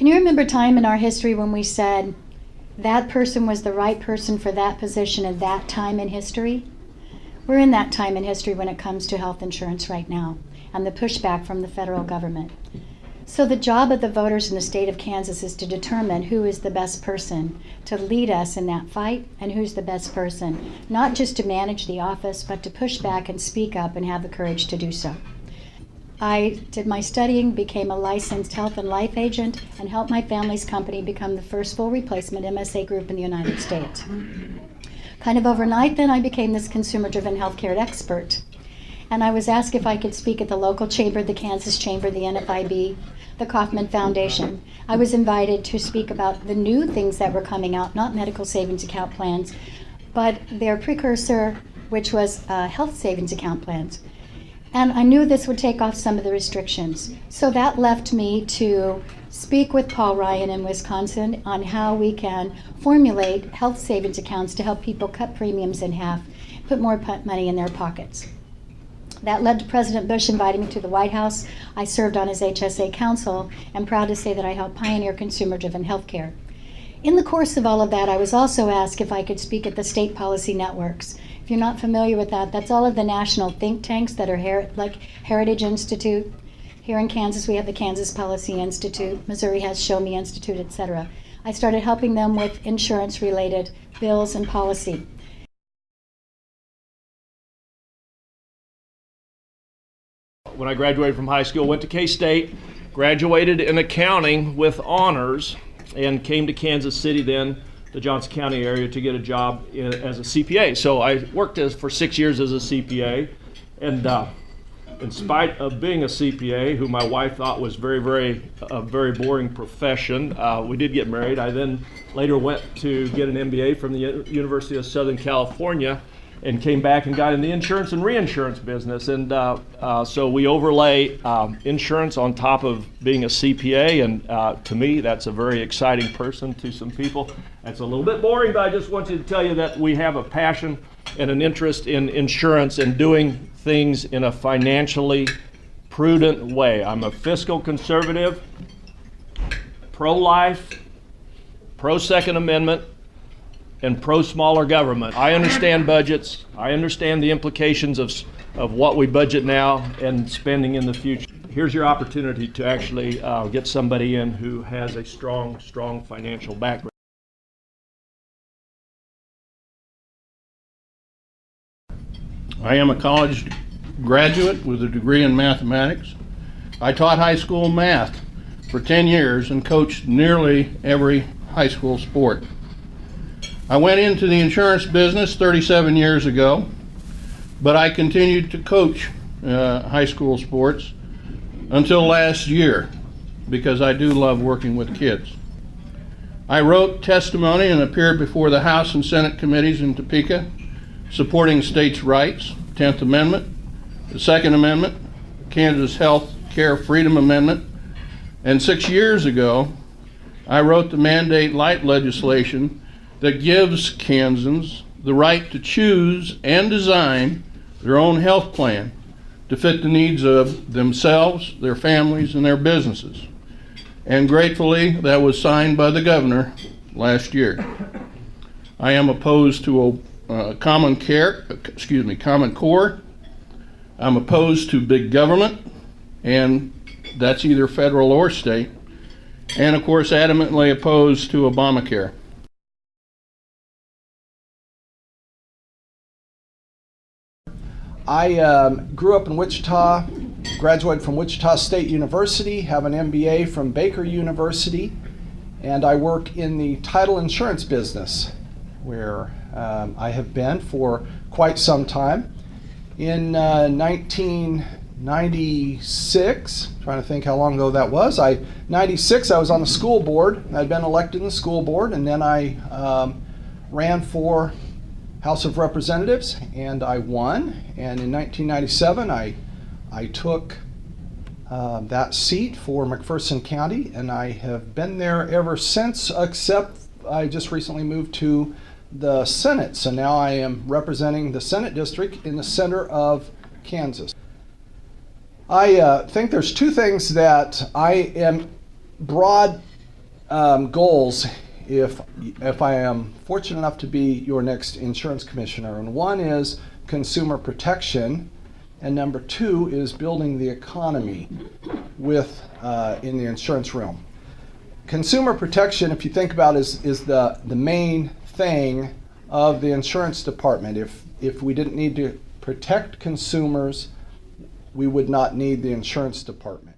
Can you remember a time in our history when we said that person was the right person for that position at that time in history? We're in that time in history when it comes to health insurance right now and the pushback from the federal government. So the job of the voters in the state of Kansas is to determine who is the best person to lead us in that fight and who's the best person, not just to manage the office, but to push back and speak up and have the courage to do so. I did my studying, became a licensed health and life agent, and helped my family's company become the first full replacement MSA group in the United States. Kind of overnight then, I became this consumer-driven healthcare expert. And I was asked if I could speak at the local chamber, the Kansas Chamber, the NFIB, the Kauffman Foundation. I was invited to speak about the new things that were coming out, not medical savings account plans, but their precursor, which was health savings account plans. And I knew this would take off some of the restrictions. So that left me to speak with Paul Ryan in Wisconsin on how we can formulate health savings accounts to help people cut premiums in half, put more money in their pockets. That led to President Bush inviting me to the White House. I served on his HSA council and proud to say that I helped pioneer consumer-driven healthcare. In the course of all of that, I was also asked if I could speak at the state policy networks. If you're not familiar with that, that's all of the national think tanks that are like Heritage Institute. Here in Kansas, we have the Kansas Policy Institute. Missouri has Show Me Institute, etc. I started helping them with insurance-related bills and policy. When I graduated from high school, went to K-State, graduated in accounting with honors, and came to Kansas City then, the Johnson County area, to get a job as a CPA. So I worked for 6 years as a CPA, and in spite of being a CPA, who my wife thought was a very boring profession, we did get married. I then later went to get an MBA from the University of Southern California, and came back and got in the insurance and reinsurance business. And so we overlay insurance on top of being a CPA, and to me, that's a very exciting person. To some people, that's a little bit boring, but I just wanted to tell you that we have a passion and an interest in insurance and doing things in a financially prudent way. I'm a fiscal conservative, pro-life, pro-Second Amendment, and pro-smaller government. I understand budgets. I understand the implications of what we budget now and spending in the future. Here's your opportunity to actually get somebody in who has a strong financial background. I am a college graduate with a degree in mathematics. I taught high school math for 10 years and coached nearly every high school sport. I went into the insurance business 37 years ago, but I continued to coach high school sports until last year because I do love working with kids. I wrote testimony and appeared before the House and Senate committees in Topeka supporting states' rights, 10th Amendment, the Second Amendment, Kansas Health Care Freedom Amendment, and 6 years ago I wrote the Mandate Light legislation that gives Kansans the right to choose and design their own health plan to fit the needs of themselves, their families, and their businesses. And gratefully, that was signed by the governor last year. I am opposed to Common Core. I'm opposed to big government, and that's either federal or state. And of course, adamantly opposed to Obamacare. I grew up in Wichita, graduated from Wichita State University, have an MBA from Baker University, and I work in the title insurance business, where I have been for quite some time. In 1996, trying to think how long ago that was, 96 I was on the school board. I'd been elected in the school board, and then I ran for House of Representatives, and I won. And in 1997, I took that seat for McPherson County, and I have been there ever since, except I just recently moved to the Senate. So now I am representing the Senate district in the center of Kansas. I think there's two things that I am broad goals if I am fortunate enough to be your next insurance commissioner. And one is consumer protection, and number two is building the economy with in the insurance realm. Consumer protection, if you think about it, is the main thing of the insurance department. If we didn't need to protect consumers, we would not need the insurance department.